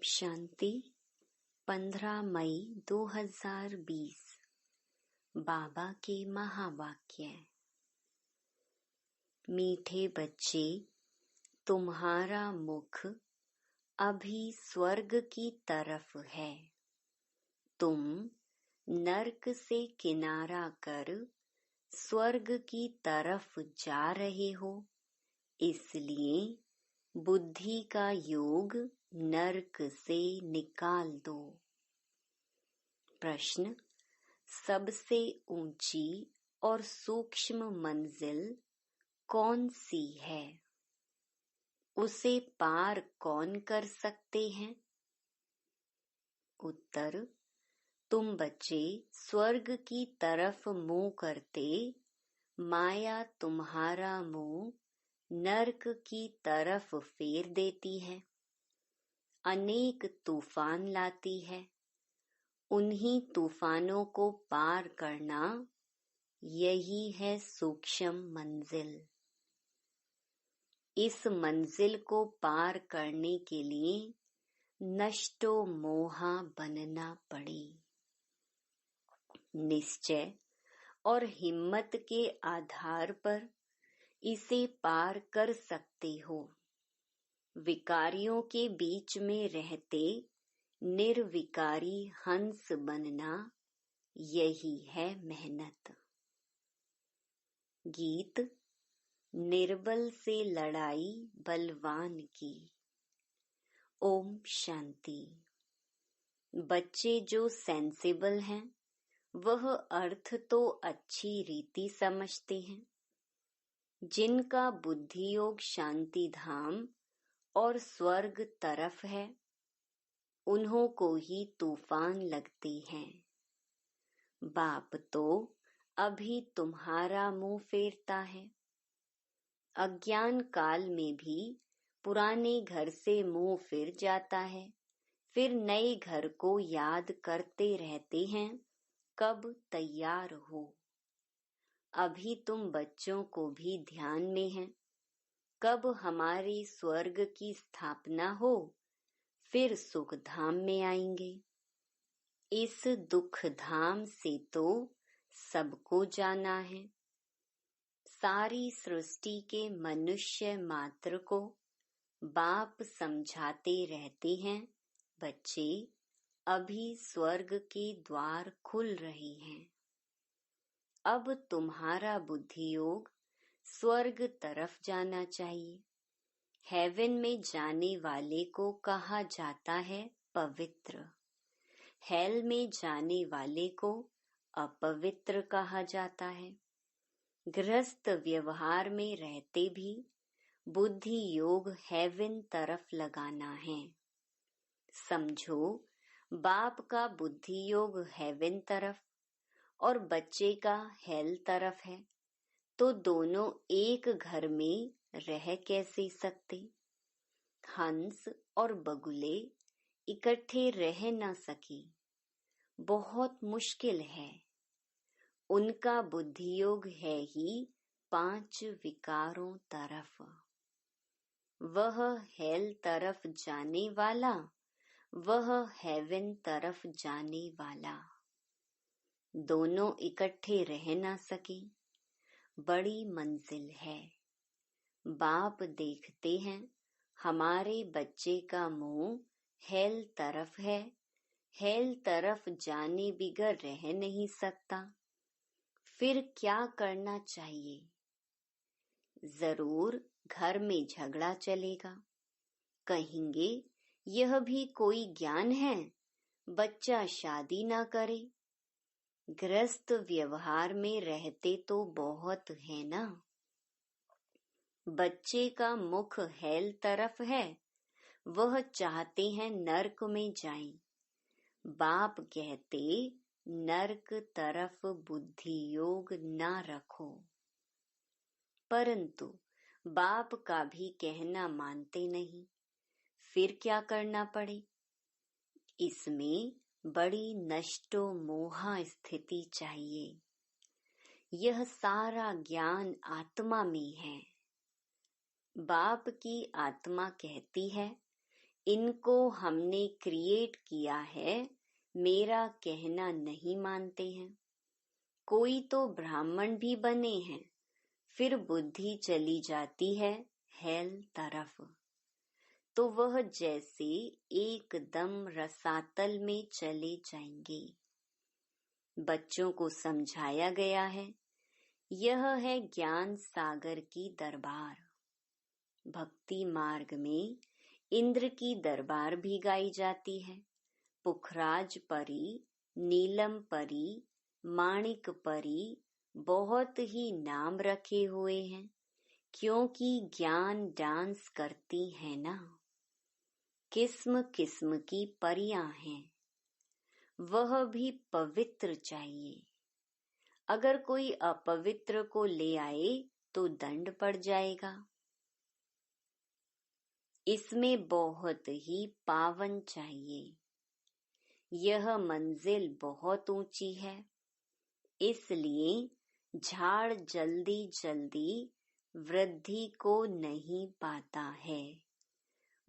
शांति 15 मई 2020 बाबा के महावाक्य। मीठे बच्चे, तुम्हारा मुख अभी स्वर्ग की तरफ है। तुम नरक से किनारा कर स्वर्ग की तरफ जा रहे हो, इसलिए बुद्धि का योग नरक से निकाल दो। प्रश्न: सबसे ऊंची और सूक्ष्म मंजिल कौन सी है? उसे पार कौन कर सकते हैं? उत्तर: तुम बच्चे स्वर्ग की तरफ मुंह करते, माया तुम्हारा मुंह नरक की तरफ फेर देती है, अनेक तूफान लाती है। उन्हीं तूफानों को पार करना, यही है सूक्ष्म मंजिल। इस मंजिल को पार करने के लिए नष्टो मोहा बनना पड़े। निश्चय और हिम्मत के आधार पर इसे पार कर सकते हो। विकारियों के बीच में रहते निर्विकारी हंस बनना, यही है मेहनत। गीत: निर्बल से लड़ाई बलवान की। ओम शांति। बच्चे जो सेंसिबल हैं, वह अर्थ तो अच्छी रीति समझते हैं। जिनका बुद्धि योग शांति धाम और स्वर्ग तरफ है, उन्हों को ही तूफान लगते हैं। बाप तो अभी तुम्हारा मुंह फेरता है। अज्ञान काल में भी पुराने घर से मुंह फिर जाता है, फिर नए घर को याद करते रहते हैं, कब तैयार हो। अभी तुम बच्चों को भी ध्यान में है, कब हमारे स्वर्ग की स्थापना हो, फिर सुख धाम में आएंगे। इस दुख धाम से तो सबको जाना है। सारी सृष्टि के मनुष्य मात्र को बाप समझाते रहते हैं, बच्चे अभी स्वर्ग के द्वार खुल रहे हैं। अब तुम्हारा बुद्धि योग स्वर्ग तरफ जाना चाहिए। हेवन में जाने वाले को कहा जाता है पवित्र, हेल में जाने वाले को अपवित्र कहा जाता है। गृहस्थ व्यवहार में रहते भी बुद्धि योग हेवन तरफ लगाना है। समझो, बाप का बुद्धि योग हेवन तरफ और बच्चे का हेल तरफ है, तो दोनों एक घर में रह कैसे सकते? हंस और बगुले इकट्ठे रह न सके, बहुत मुश्किल है। उनका बुद्धि योग है ही 5 विकारों तरफ। वह हेल तरफ जाने वाला, वह हेवन तरफ जाने वाला, दोनों इकट्ठे रह न सके। बड़ी मंजिल है। बाप देखते हैं हमारे बच्चे का मुंह हेल तरफ है, हेल तरफ जाने बिगर रह नहीं सकता। फिर क्या करना चाहिए? जरूर घर में झगड़ा चलेगा। कहेंगे, यह भी कोई ज्ञान है, बच्चा शादी ना करे। गृहस्थ व्यवहार में रहते तो बहुत है ना। बच्चे का मुख हेल तरफ है, वह चाहते हैं नरक में जाएं। बाप कहते, नरक तरफ बुद्धि योग ना रखो। परंतु बाप का भी कहना मानते नहीं। फिर क्या करना पड़े? इसमें बड़ी नष्टो मोहा स्थिति चाहिए। यह सारा ज्ञान आत्मा में है। बाप की आत्मा कहती है, इनको हमने क्रिएट किया है, मेरा कहना नहीं मानते हैं। कोई तो ब्राह्मण भी बने हैं, फिर बुद्धि चली जाती है हेल तरफ, तो वह जैसे एकदम रसातल में चले जाएंगे। बच्चों को समझाया गया है, यह है ज्ञान सागर की दरबार। भक्ति मार्ग में इंद्र की दरबार भी गाई जाती है। पुखराज परी, नीलम परी, माणिक परी, बहुत ही नाम रखे हुए हैं, क्योंकि ज्ञान डांस करती है ना। किस्म किस्म की परियां हैं, वह भी पवित्र चाहिए। अगर कोई अपवित्र को ले आए तो दंड पड़ जाएगा। इसमें बहुत ही पावन चाहिए। यह मंजिल बहुत ऊंची है, इसलिए झाड़ जल्दी जल्दी वृद्धि को नहीं पाता है।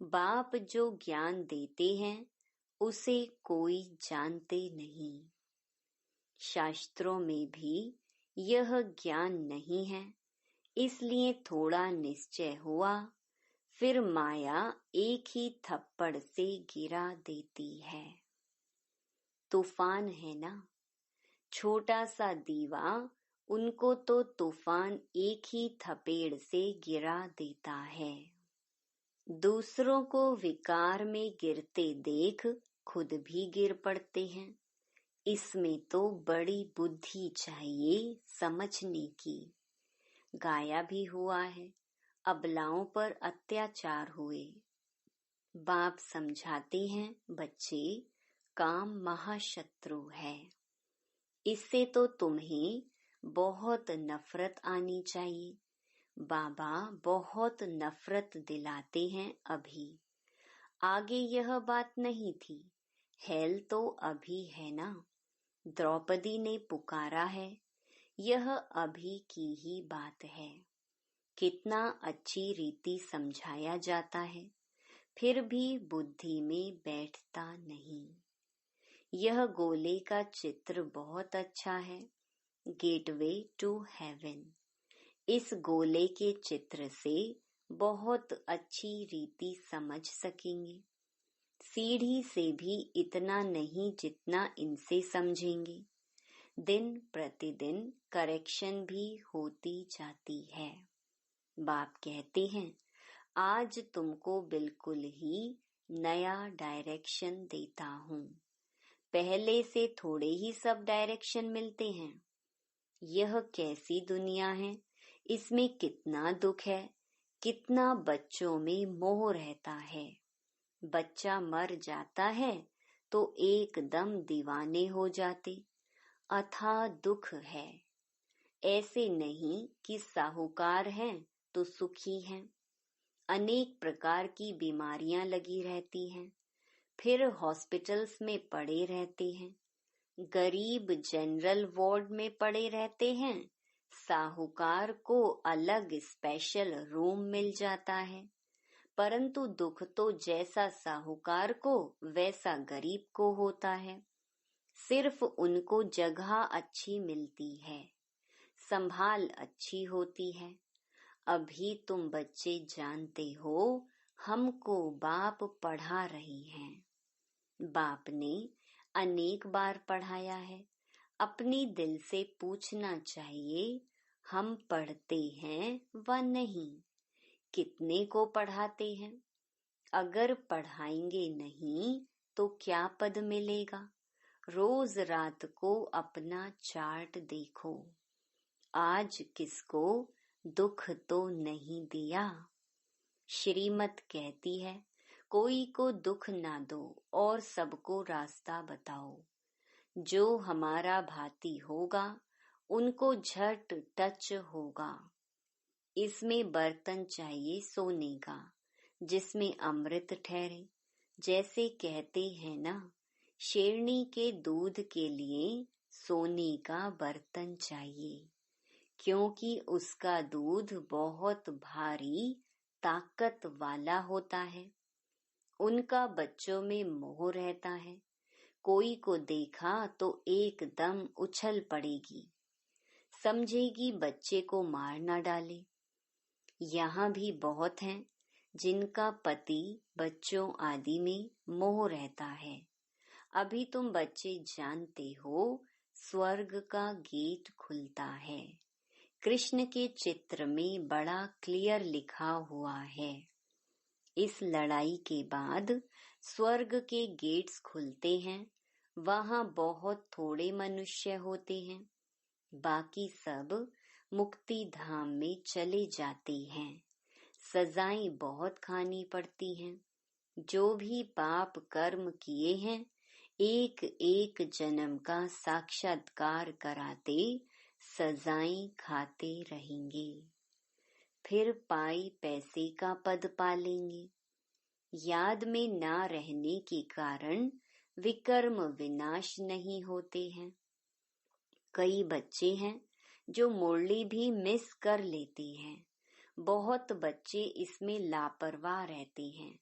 बाप जो ज्ञान देते हैं उसे कोई जानते नहीं। शास्त्रों में भी यह ज्ञान नहीं है, इसलिए थोड़ा निश्चय हुआ, फिर माया एक ही थप्पड़ से गिरा देती है। तूफान है ना, छोटा सा दीवा, उनको तो तूफान एक ही थपेड़ से गिरा देता है। दूसरों को विकार में गिरते देख खुद भी गिर पड़ते हैं। इसमें तो बड़ी बुद्धि चाहिए समझने की। गाया भी हुआ है, अबलाओं पर अत्याचार हुए। बाप समझाते हैं, बच्चे काम महाशत्रु है, इससे तो तुम्हें बहुत नफरत आनी चाहिए। बाबा बहुत नफरत दिलाते हैं अभी, आगे यह बात नहीं थी। हेल तो अभी है ना। द्रौपदी ने पुकारा है, यह अभी की ही बात है। कितना अच्छी रीति समझाया जाता है, फिर भी बुद्धि में बैठता नहीं। यह गोले का चित्र बहुत अच्छा है, गेटवे टू हेवन। इस गोले के चित्र से बहुत अच्छी रीति समझ सकेंगे। सीढ़ी से भी इतना नहीं जितना इनसे समझेंगे। दिन प्रतिदिन करेक्शन भी होती जाती है। बाप कहते हैं, आज तुमको बिल्कुल ही नया डायरेक्शन देता हूँ। पहले से थोड़े ही सब डायरेक्शन मिलते हैं। यह कैसी दुनिया है, इसमें कितना दुख है, कितना बच्चों में मोह रहता है। बच्चा मर जाता है तो एकदम दीवाने हो जाते, अथाह दुख है। ऐसे नहीं कि साहूकार हैं तो सुखी हैं। अनेक प्रकार की बीमारियां लगी रहती हैं, फिर हॉस्पिटल्स में पड़े रहते हैं। गरीब जनरल वार्ड में पड़े रहते हैं, साहूकार को अलग स्पेशल रूम मिल जाता है। परंतु दुख तो जैसा साहूकार को वैसा गरीब को होता है। सिर्फ उनको जगह अच्छी मिलती है, संभाल अच्छी होती है। अभी तुम बच्चे जानते हो, हमको बाप पढ़ा रही हैं। बाप ने अनेक बार पढ़ाया है। अपनी दिल से पूछना चाहिए, हम पढ़ते हैं व नहीं, कितने को पढ़ाते हैं। अगर पढ़ाएंगे नहीं तो क्या पद मिलेगा। रोज रात को अपना चार्ट देखो, आज किसको दुख तो नहीं दिया। श्रीमत कहती है, कोई को दुख ना दो और सबको रास्ता बताओ। जो हमारा भाती होगा उनको झट टच होगा। इसमें बर्तन चाहिए सोने का, जिसमें अमृत ठहरे। जैसे कहते हैं ना, शेरनी के दूध के लिए सोने का बर्तन चाहिए, क्योंकि उसका दूध बहुत भारी ताकत वाला होता है। उनका बच्चों में मोह रहता है। कोई को देखा तो एकदम उछल पड़ेगी, समझेगी बच्चे को मार न डाले। यहाँ भी बहुत हैं जिनका पति बच्चों आदि में मोह रहता है। अभी तुम बच्चे जानते हो स्वर्ग का गेट खुलता है। कृष्ण के चित्र में बड़ा क्लियर लिखा हुआ है। इस लड़ाई के बाद स्वर्ग के गेट्स खुलते हैं। वहाँ बहुत थोड़े मनुष्य होते हैं, बाकी सब मुक्ति धाम में चले जाते हैं। सजाएं बहुत खानी पड़ती हैं। जो भी पाप कर्म किए हैं, एक एक जन्म का साक्षात्कार कराते सजाएं खाते रहेंगे। फिर पाई पैसे का पद पालेंगे। याद में ना रहने के कारण विकर्म विनाश नहीं होते हैं। कई बच्चे हैं जो मुरली भी मिस कर लेते हैं। बहुत बच्चे इसमें लापरवाह रहते हैं।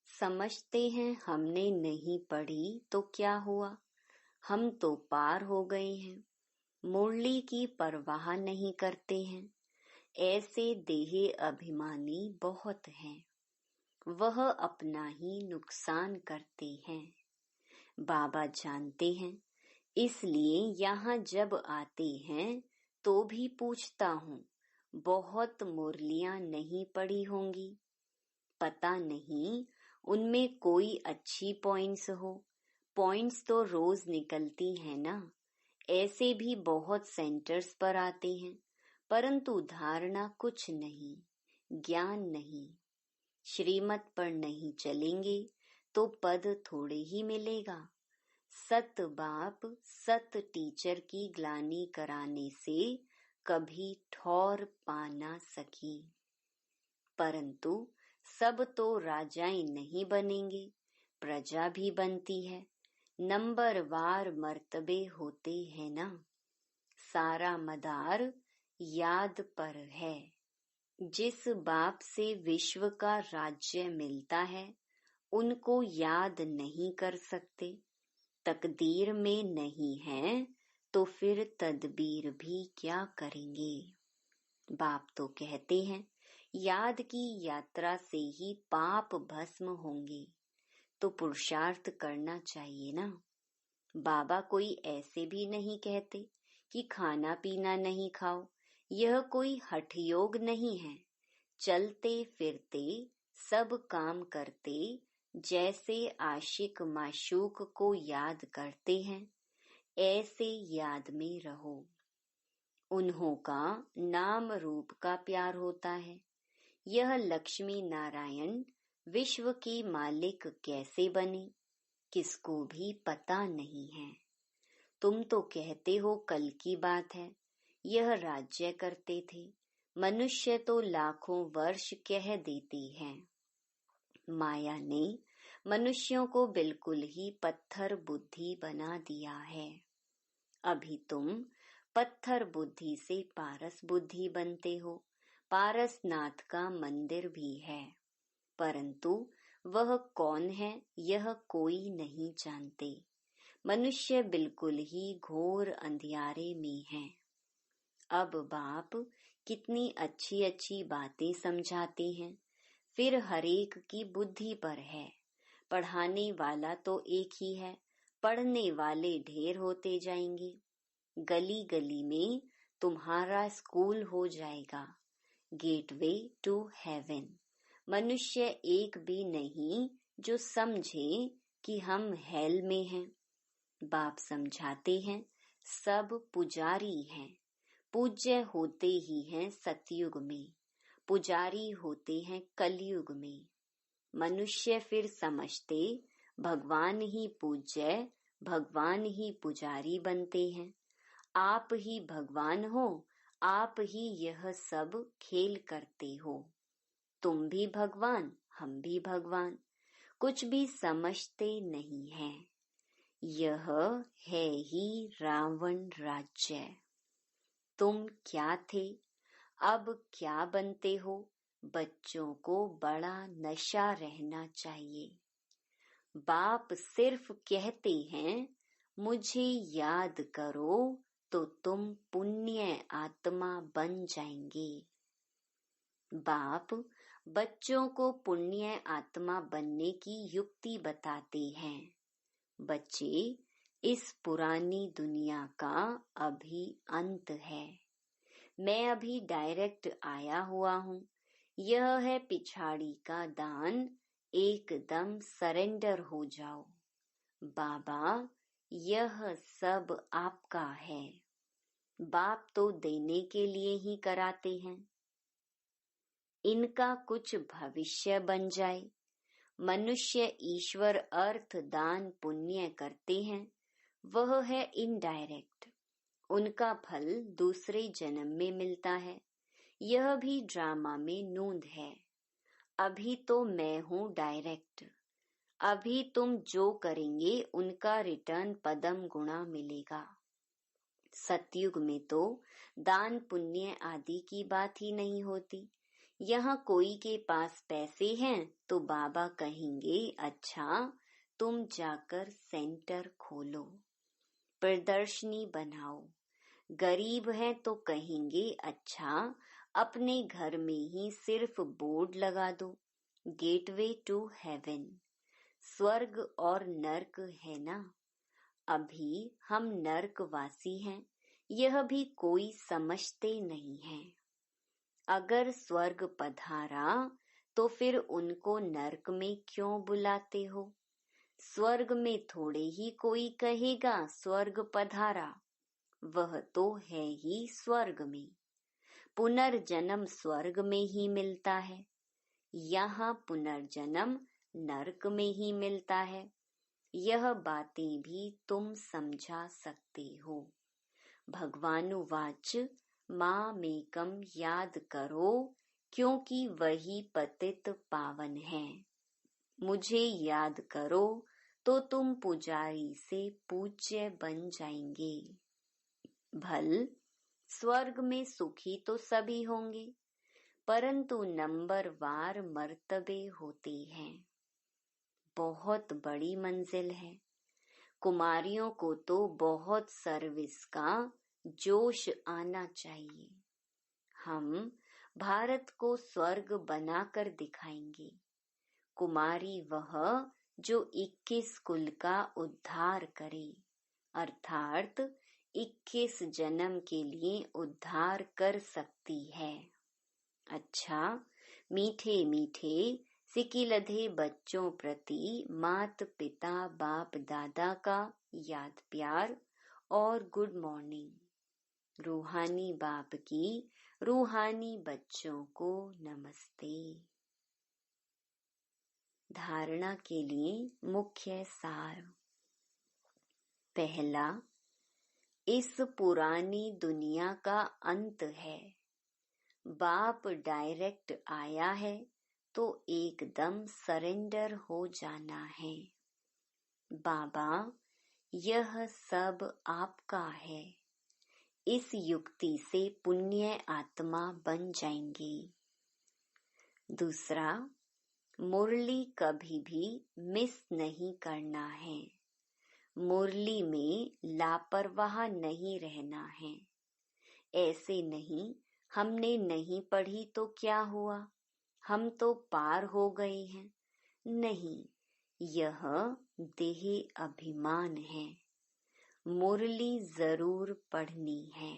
समझते हैं हमने नहीं पढ़ी तो क्या हुआ, हम तो पार हो गए हैं। मुरली की परवाह नहीं करते हैं। ऐसे देह अभिमानी बहुत हैं। वह अपना ही नुकसान करते हैं। बाबा जानते हैं, इसलिए यहाँ जब आते हैं तो भी पूछता हूँ, बहुत मुरलियाँ नहीं पढ़ी होंगी। पता नहीं उनमें कोई अच्छी पॉइंट्स हो। पॉइंट्स तो रोज निकलती है ना। ऐसे भी बहुत सेंटर्स पर आते हैं, परंतु धारणा कुछ नहीं, ज्ञान नहीं। श्रीमत पर नहीं चलेंगे तो पद थोड़े ही मिलेगा। सत बाप सत टीचर की ग्लानि कराने से कभी ठौर पा ना सकी। परंतु सब तो राजाएं नहीं बनेंगे, प्रजा भी बनती है। नंबरवार मर्तबे होते हैं ना। सारा मदार याद पर है। जिस बाप से विश्व का राज्य मिलता है, उनको याद नहीं कर सकते। तकदीर में नहीं है तो फिर तदबीर भी क्या करेंगे। बाप तो कहते हैं याद की यात्रा से ही पाप भस्म होंगे, तो पुरुषार्थ करना चाहिए ना। बाबा कोई ऐसे भी नहीं कहते कि खाना पीना नहीं खाओ। यह कोई हठ योग नहीं है। चलते फिरते सब काम करते जैसे आशिक माशूक को याद करते हैं, ऐसे याद में रहो। उन्हों का नाम रूप का प्यार होता है। यह लक्ष्मी नारायण विश्व के मालिक कैसे बने, किसको भी पता नहीं है। तुम तो कहते हो कल की बात है, यह राज्य करते थे। मनुष्य तो लाखों वर्ष कह देते हैं। माया ने मनुष्यों को बिल्कुल ही पत्थर बुद्धि बना दिया है। अभी तुम पत्थर बुद्धि से पारस बुद्धि बनते हो। पारसनाथ का मंदिर भी है, परंतु वह कौन है यह कोई नहीं जानते। मनुष्य बिल्कुल ही घोर अंधियारे में है। अब बाप कितनी अच्छी अच्छी बातें समझाते हैं। फिर हरेक की बुद्धि पर है। पढ़ाने वाला तो एक ही है, पढ़ने वाले ढेर होते जाएंगे। गली गली में तुम्हारा स्कूल हो जाएगा। Gateway to heaven. मनुष्य एक भी नहीं जो समझे कि हम हेल में हैं। बाप समझाते हैं सब पुजारी हैं। पूज्य होते ही हैं सतयुग में, पुजारी होते हैं कलयुग में। मनुष्य फिर समझते भगवान ही पूज्य, भगवान ही पुजारी बनते हैं। आप ही भगवान हो, आप ही यह सब खेल करते हो। तुम भी भगवान, हम भी भगवान, कुछ भी समझते नहीं हैं। यह है ही रावण राज्य। तुम क्या थे, अब क्या बनते हो। बच्चों को बड़ा नशा रहना चाहिए। बाप सिर्फ कहते हैं मुझे याद करो तो तुम पुण्य आत्मा बन जाएंगे। बाप बच्चों को पुण्य आत्मा बनने की युक्ति बताते हैं। बच्चे, इस पुरानी दुनिया का अभी अंत है। मैं अभी डायरेक्ट आया हुआ हूँ। यह है पिछाड़ी का दान, एकदम सरेंडर हो जाओ। बाबा, यह सब आपका है। बाप तो देने के लिए ही कराते हैं। इनका कुछ भविष्य बन जाए। मनुष्य ईश्वर अर्थ दान पुण्य करते हैं, वह है इनडायरेक्ट। उनका फल दूसरे जन्म में मिलता है। यह भी ड्रामा में नोंद है। अभी तो मैं हूँ डायरेक्ट। अभी तुम जो करेंगे उनका रिटर्न पदम गुणा मिलेगा। सतयुग में तो दान पुण्य आदि की बात ही नहीं होती। यहाँ कोई के पास पैसे हैं तो बाबा कहेंगे, अच्छा तुम जाकर सेंटर खोलो, प्रदर्शनी बनाओ। गरीब है तो कहेंगे, अच्छा अपने घर में ही सिर्फ बोर्ड लगा दो, गेटवे टू हेवन। स्वर्ग और नर्क है ना। अभी हम नर्कवासी हैं, यह भी कोई समझते नहीं है। अगर स्वर्ग पधारा तो फिर उनको नर्क में क्यों बुलाते हो? स्वर्ग में थोड़े ही कोई कहेगा स्वर्ग पधारा, वह तो है ही स्वर्ग में। पुनर्जन्म स्वर्ग में ही मिलता है, यहाँ पुनर्जन्म नर्क में ही मिलता है। यह बातें भी तुम समझा सकते हो। भगवानुवाच मामेकम याद करो, क्योंकि वही पतित पावन है। मुझे याद करो तो तुम पुजारी से पूज्य बन जाएंगे। भल स्वर्ग में सुखी तो सभी होंगे, परंतु नंबरवार मर्तबे होते हैं। बहुत बड़ी मंजिल है। कुमारियों को तो बहुत सर्विस का जोश आना चाहिए। हम भारत को स्वर्ग बनाकर दिखाएंगे। कुमारी वह जो 21 कुल का उद्धार करे, अर्थात 21 जन्म के लिए उद्धार कर सकती है। अच्छा, मीठे मीठे सिकिलधे बच्चों प्रति मात पिता बाप दादा का याद प्यार और गुड मॉर्निंग। रूहानी बाप की रूहानी बच्चों को नमस्ते। धारणा के लिए मुख्य सार। पहला, इस पुरानी दुनिया का अंत है। बाप डायरेक्ट आया है तो एकदम सरेंडर हो जाना है। बाबा, यह सब आपका है। इस युक्ति से पुण्य आत्मा बन जाएंगे। दूसरा, मुरली कभी भी मिस नहीं करना है। मुरली में लापरवाह नहीं रहना है। ऐसे नहीं, हमने नहीं पढ़ी तो क्या हुआ, हम तो पार हो गए हैं। नहीं, यह देह अभिमान है। मुरली जरूर पढ़नी है।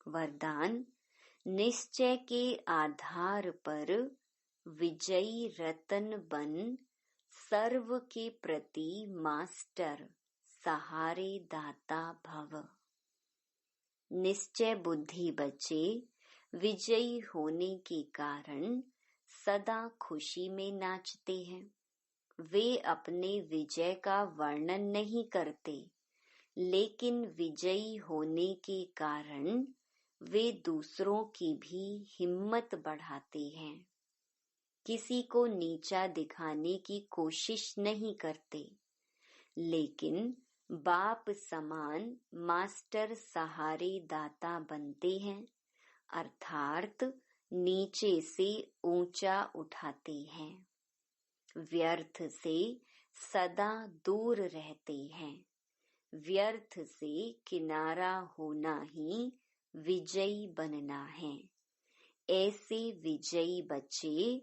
वरदान, निश्चय के आधार पर विजयी रतन बन, सर्व के प्रति मास्टर सहारे दाता भव। निश्चय बुद्धि बच्चे विजयी होने के कारण सदा खुशी में नाचते हैं। वे अपने विजय का वर्णन नहीं करते, लेकिन विजयी होने के कारण वे दूसरों की भी हिम्मत बढ़ाते हैं। किसी को नीचा दिखाने की कोशिश नहीं करते, लेकिन बाप समान मास्टर सहारे दाता बनते हैं, अर्थात नीचे से ऊंचा उठाते हैं। व्यर्थ से सदा दूर रहते हैं। व्यर्थ से किनारा होना ही विजयी बनना है। ऐसे विजयी बच्चे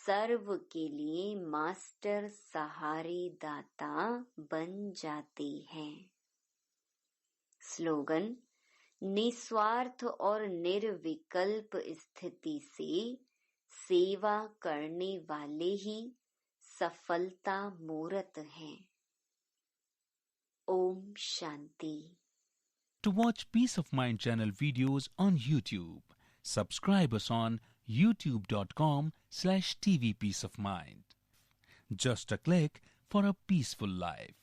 सर्व के लिए मास्टर सहारे दाता बन जाते हैं। स्लोगन: निस्वार्थ और निर्विकल्प स्थिति से सेवा करने वाले ही सफलता मूर्त हैं। Om Shanti. To watch Peace of Mind channel videos on YouTube, subscribe us on youtube.com/tvpeaceofmind. Just a click for a peaceful life.